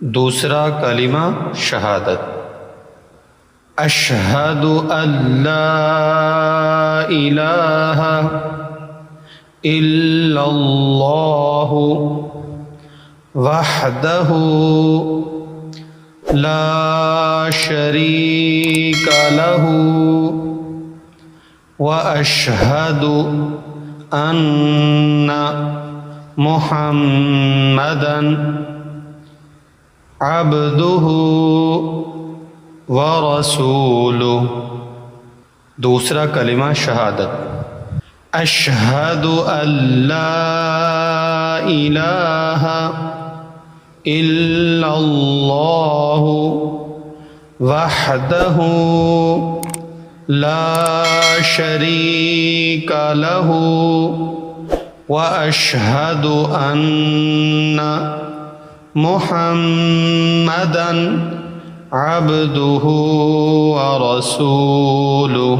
دوسرا کلمہ شہادت، اشہد ان لا الہ الا اللہ وحدہ لا شریک لہ واشہد ان محمدا عبدہ ورسولہ۔ دوسرا کلمہ شہادت، اشہد ان لا الہ الا اللہ وحدہ لا شریک لہ واشہد ان محمدا عبدہ ورسولہ۔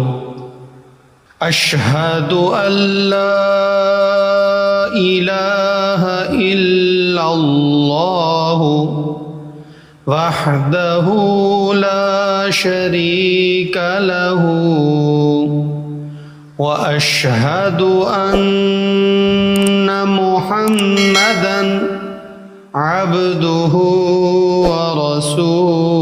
اشہد ان لا الہ الا اللہ وحدہ لا شریک لہ واشہد ان محمدا عبدہ ورسولہ۔